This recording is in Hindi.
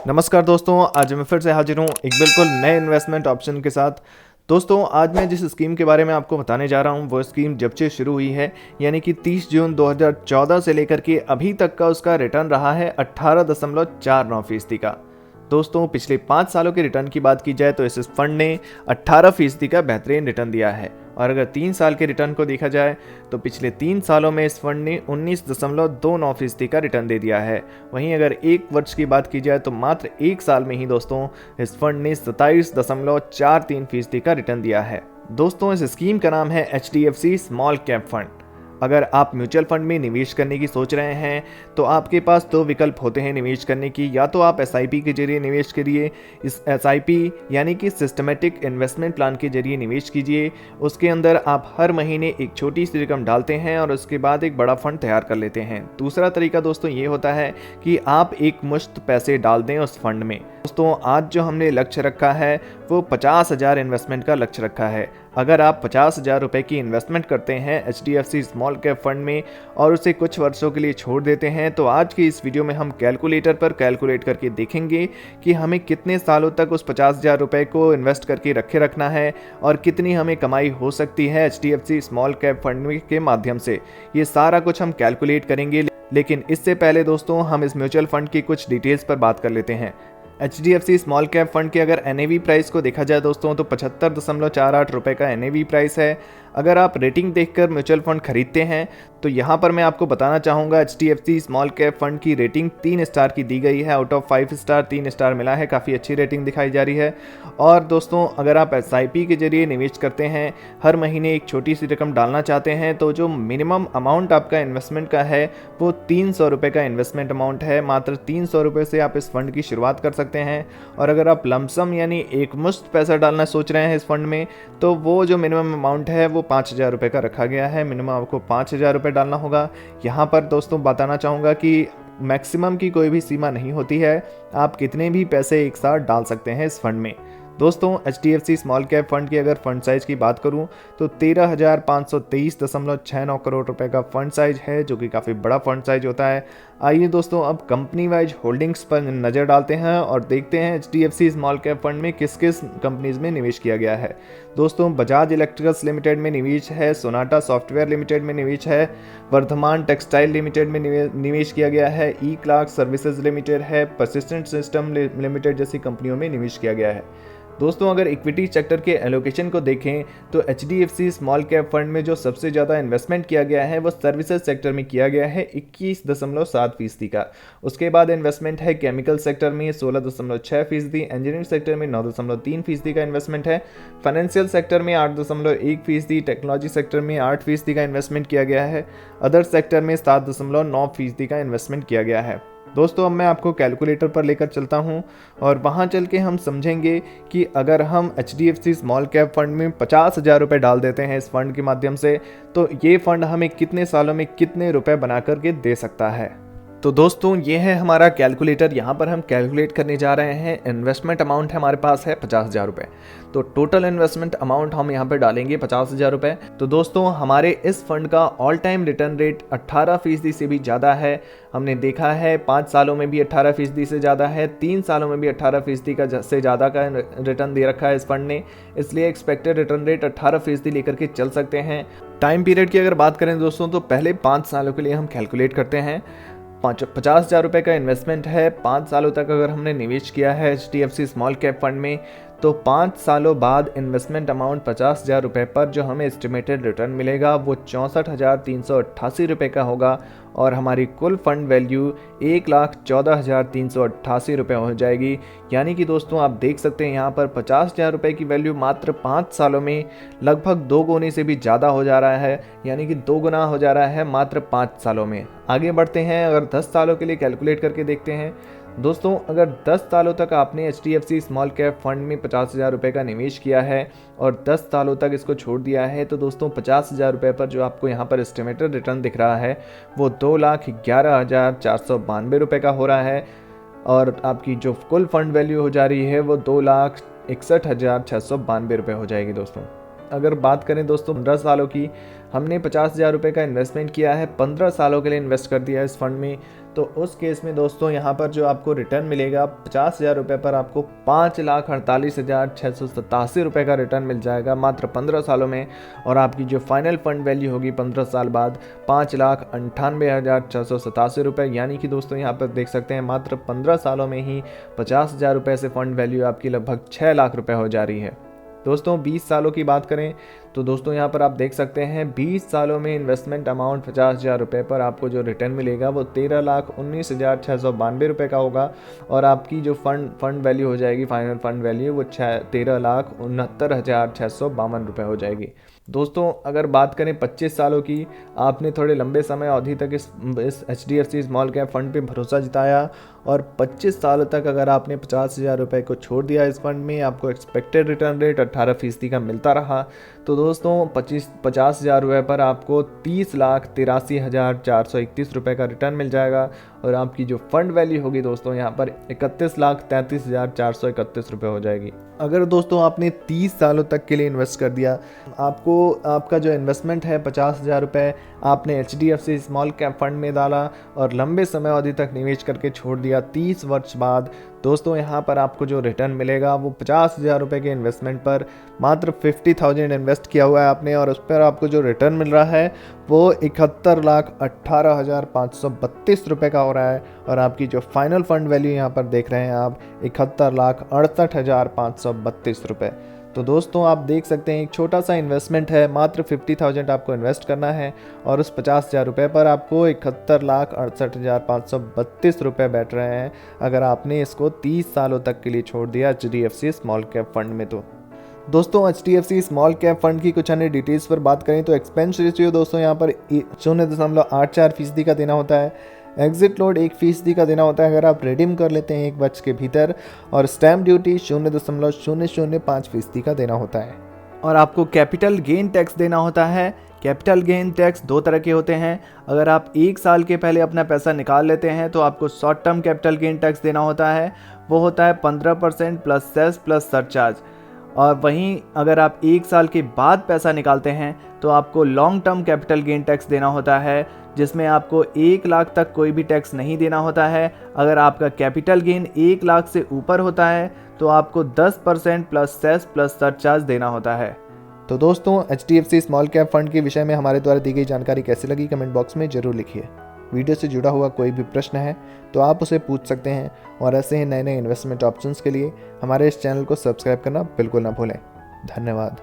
नमस्कार दोस्तों, आज मैं फिर से हाजिर हूँ एक बिल्कुल नए इन्वेस्टमेंट ऑप्शन के साथ। दोस्तों, आज मैं जिस स्कीम के बारे में आपको बताने जा रहा हूँ वो स्कीम जब से शुरू हुई है, यानी कि 30 जून 2014 से लेकर के अभी तक का उसका रिटर्न रहा है 18.49% का। दोस्तों, पिछले 5 सालों के रिटर्न की बात की जाए तो इस फंड ने 18% का बेहतरीन रिटर्न दिया है। और अगर 3 साल के रिटर्न को देखा जाए तो पिछले 3 सालों में इस फंड ने 19.29% का रिटर्न दे दिया है। वहीं अगर 1 वर्ष की बात की जाए तो मात्र 1 साल में ही दोस्तों इस फंड ने 27.43% का रिटर्न दिया है। दोस्तों, इस स्कीम का नाम है HDFC स्मॉल कैप फंड। अगर आप म्यूचुअल फंड में निवेश करने की सोच रहे हैं तो आपके पास 2 विकल्प होते हैं निवेश करने की। या तो आप SIP के जरिए निवेश करिए, इस SIP यानी कि सिस्टमेटिक इन्वेस्टमेंट प्लान के जरिए निवेश कीजिए। उसके अंदर आप हर महीने एक छोटी सी रकम डालते हैं और उसके बाद एक बड़ा फंड तैयार कर लेते हैं। दूसरा तरीका दोस्तों ये होता है कि आप एक मुश्त पैसे डाल दें उस फंड में। दोस्तों, आज जो हमने लक्ष्य रखा है वो 50,000 इन्वेस्टमेंट का लक्ष्य रखा है। अगर आप 50,000 रुपए की इन्वेस्टमेंट करते हैं HDFC स्मॉल कैप फंड में और उसे कुछ वर्षों के लिए छोड़ देते हैं तो आज की इस वीडियो में हम कैलकुलेटर पर कैलकुलेट करके देखेंगे कि हमें कितने सालों तक उस 50,000 रुपए को इन्वेस्ट करके रखे रखना है और कितनी हमें कमाई हो सकती है HDFC स्मॉल कैप फंड के माध्यम से। ये सारा कुछ हम कैलकुलेट करेंगे, लेकिन इससे पहले दोस्तों हम इस म्यूचुअल फंड की कुछ डिटेल्स पर बात कर लेते हैं। HDFC स्मॉल कैप फंड के अगर NAV प्राइस को देखा जाए दोस्तों तो 75.48 रुपये का NAV प्राइस है। अगर आप रेटिंग देखकर म्यूचुअल फंड खरीदते हैं तो यहाँ पर मैं आपको बताना चाहूँगा HDFC स्मॉल कैप फंड की रेटिंग 3 स्टार की दी गई है। आउट ऑफ 5 स्टार 3 स्टार मिला है, काफ़ी अच्छी रेटिंग दिखाई जा रही है। और दोस्तों, अगर आप SIP के जरिए निवेश करते हैं, हर महीने एक छोटी सी रकम डालना चाहते हैं तो जो मिनिमम अमाउंट आपका इन्वेस्टमेंट का है वो 300 रुपये का इन्वेस्टमेंट अमाउंट है। मात्र 300 रुपये से आप इस फंड की शुरुआत कर सकते हैं। और अगर आप लमसम यानी एक मुश्त पैसा डालना सोच रहे हैं इस फंड में तो वो जो मिनिमम अमाउंट है वो 5,000 रुपये का रखा गया है। मिनिमम आपको 5,000 रुपये डालना होगा। यहाँ पर दोस्तों बताना चाहूँगा कि मैक्सिमम की कोई भी सीमा नहीं होती है, आप कितने भी पैसे एक साथ डाल सकते हैं इस फंड में। दोस्तों, HDFC स्मॉल कैप फंड की अगर फंड साइज की बात करूं तो 13,523.69 करोड़ रुपए का फंड साइज है, जो कि काफ़ी बड़ा फंड साइज होता है। आइए दोस्तों अब कंपनी वाइज होल्डिंग्स पर नज़र डालते हैं और देखते हैं HDFC स्मॉल कैप फंड में किस किस कंपनीज में निवेश किया गया है। दोस्तों, बजाज इलेक्ट्रिकल्स लिमिटेड में निवेश है, सोनाटा सॉफ्टवेयर लिमिटेड में निवेश है, वर्धमान टेक्सटाइल लिमिटेड में निवेश किया गया है, E-क्लार्क सर्विसेज लिमिटेड है, परसिस्टेंट सिस्टम लिमिटेड जैसी कंपनियों में निवेश किया गया है। दोस्तों, अगर इक्विटी सेक्टर के एलोकेशन को देखें तो HDFC स्मॉल कैप फंड में जो सबसे ज़्यादा इन्वेस्टमेंट किया गया है वो सर्विसेज सेक्टर में किया गया है 21.7% का। उसके बाद इन्वेस्टमेंट है केमिकल सेक्टर में 16.6%, इंजीनियरिंग सेक्टर में 9.3% का इन्वेस्टमेंट है, फाइनेंशियल सेक्टर में 8.1%, टेक्नोलॉजी सेक्टर में 8% का इन्वेस्टमेंट किया गया है, अदर सेक्टर में 7.9% का इन्वेस्टमेंट किया गया है। दोस्तों, अब मैं आपको कैलकुलेटर पर लेकर चलता हूं और वहां चल के हम समझेंगे कि अगर हम HDFC स्मॉल कैप फंड में 50,000 रुपये डाल देते हैं इस फंड के माध्यम से तो ये फंड हमें कितने सालों में कितने रुपए बना करके दे सकता है। तो दोस्तों, ये है हमारा कैलकुलेटर। यहाँ पर हम कैलकुलेट करने जा रहे हैं। इन्वेस्टमेंट अमाउंट हमारे पास है 50,000 रुपये, तो टोटल इन्वेस्टमेंट अमाउंट हम यहाँ पे डालेंगे 50,000 रुपये। तो दोस्तों, हमारे इस फंड का ऑल टाइम रिटर्न रेट 18% से भी ज़्यादा है। हमने देखा है 5 सालों में भी 18% से ज़्यादा है, 3 सालों में भी 18% का से ज़्यादा का रिटर्न दे रखा है इस फंड ने। इसलिए एक्सपेक्टेड रिटर्न रेट 18% लेकर के चल सकते हैं। टाइम पीरियड की अगर बात करें दोस्तों तो पहले 5 सालों के लिए हम कैलकुलेट करते हैं। 50,000 रुपये का इन्वेस्टमेंट है, 5 सालों तक अगर हमने निवेश किया है HDFC स्मॉल कैप फंड में तो 5 सालों बाद इन्वेस्टमेंट अमाउंट 50,000 रुपये पर जो हमें एस्टिमेटेड रिटर्न मिलेगा वो 64,388 रुपये का होगा और हमारी कुल फंड वैल्यू 1,14,388 रुपये हो जाएगी। यानी कि दोस्तों, आप देख सकते हैं यहाँ पर 50,000 रुपये की वैल्यू मात्र 5 सालों में लगभग 2 गुने से भी ज़्यादा हो जा रहा है, यानी कि 2 गुना हो जा रहा है मात्र 5 सालों में। आगे बढ़ते हैं, अगर 10 सालों के लिए कैलकुलेट करके देखते हैं। दोस्तों, अगर 10 सालों तक आपने HDFC स्मॉल कैप फंड में 50,000 रुपये का निवेश किया है और 10 सालों तक इसको छोड़ दिया है तो दोस्तों 50,000 रुपये पर जो आपको यहाँ पर एस्टिमेटेड रिटर्न दिख रहा है वो 2,11,492 रुपये का हो रहा है और आपकी जो कुल फंड वैल्यू हो जा रही है वो 2,61,692 रुपये हो जाएगी दोस्तों। अगर बात करें दोस्तों 15 सालों की, हमने 50,000 रुपये का इन्वेस्टमेंट किया है, 15 सालों के लिए इन्वेस्ट कर दिया है इस फंड में, तो उस केस में दोस्तों यहाँ पर जो आपको रिटर्न मिलेगा 50,000 रुपये पर आपको 5,48,687 रुपये का रिटर्न मिल जाएगा मात्र 15 सालों में। और आपकी जो फाइनल फंड वैल्यू होगी 15 साल बाद 5,98,687 रुपये, यानी कि दोस्तों यहाँ पर देख सकते हैं मात्र 15 सालों में ही 50,000 रुपये से फंड वैल्यू आपकी लगभग 6 लाख रुपये हो जा रही है। दोस्तों 20 सालों की बात करें तो दोस्तों यहाँ पर आप देख सकते हैं 20 सालों में इन्वेस्टमेंट अमाउंट 50,000 रुपये पर आपको जो रिटर्न मिलेगा वो 13,19,692 रुपये का होगा। और आपकी जो फंड वैल्यू हो जाएगी, फाइनल फंड वैल्यू, वो 13,69,652 रुपये हो जाएगी। दोस्तों अगर बात करें 25 सालों की, आपने थोड़े लंबे समय अवधि तक इस HDFC स्मॉल कैप फंड पे भरोसा जताया और 25 सालों तक अगर आपने 50,000 रुपये को छोड़ दिया इस फंड में, आपको एक्सपेक्टेड रिटर्न रेट 18% का मिलता रहा, तो दोस्तों 50,000 रुपये पर आपको 30,83,431 रुपये का रिटर्न मिल जाएगा। और आपकी जो फंड वैल्यू होगी दोस्तों यहाँ पर 31,33,431 रुपये हो जाएगी। अगर दोस्तों आपने 30 सालों तक के लिए इन्वेस्ट कर दिया, आपका जो इन्वेस्टमेंट है 50,000 रुपये आपने HDFC स्मॉल कैप फंड में डाला और लंबे समय अवधि तक निवेश करके छोड़ दिया, 30 वर्ष बाद दोस्तों यहाँ पर आपको जो रिटर्न मिलेगा वो 50,000 रुपये के इन्वेस्टमेंट पर मात्र 50,000 इन्वेस्ट किया हुआ है आपने, और उस पर आपको जो रिटर्न मिल रहा है वो 71,18,532 रुपये का हो रहा है। और आपकी जो फाइनल फंड वैल्यू यहाँ पर देख रहे हैं आप 71,68,532 रुपये। तो दोस्तों आप देख सकते हैं एक छोटा सा इन्वेस्टमेंट है, मात्र 50,000 आपको इन्वेस्ट करना है और उस 50,000 रुपये पर आपको 71,68,532 रुपये बैठ रहे हैं अगर आपने इसको 30 सालों तक के लिए छोड़ दिया HDFC स्मॉल कैप फंड में। तो दोस्तों HDFC स्मॉल कैप फंड की कुछ अन्य डिटेल्स पर बात करें तो एक्सपेंस रेशियो दोस्तों यहाँ पर 0.84% का देना होता है, एग्जिट लोड 1% का देना होता है अगर आप रिडीम कर लेते हैं 1 वर्ष के भीतर, और स्टैम्प ड्यूटी 0.005% का देना होता है। और आपको कैपिटल गेन टैक्स देना होता है। कैपिटल गेन टैक्स 2 तरह के होते हैं। अगर आप 1 साल के पहले अपना पैसा निकाल लेते हैं तो आपको short term capital gain tax देना होता है, वो होता है 15% प्लस सेस प्लस सरचार्ज। और वहीं अगर आप 1 साल के बाद पैसा निकालते हैं तो आपको long term capital gain tax देना होता है, जिसमें आपको 1 लाख तक कोई भी टैक्स नहीं देना होता है। अगर आपका कैपिटल गेन 1 लाख से ऊपर होता है तो आपको 10% प्लस सेस प्लस सरचार्ज देना होता है। तो दोस्तों HDFC स्मॉल कैप फंड के विषय में हमारे द्वारा दी गई जानकारी कैसी लगी कमेंट बॉक्स में ज़रूर लिखिए। वीडियो से जुड़ा हुआ कोई भी प्रश्न है तो आप उसे पूछ सकते हैं, और ऐसे ही नए नए इन्वेस्टमेंट ऑप्शंस के लिए हमारे इस चैनल को सब्सक्राइब करना बिल्कुल ना भूलें। धन्यवाद।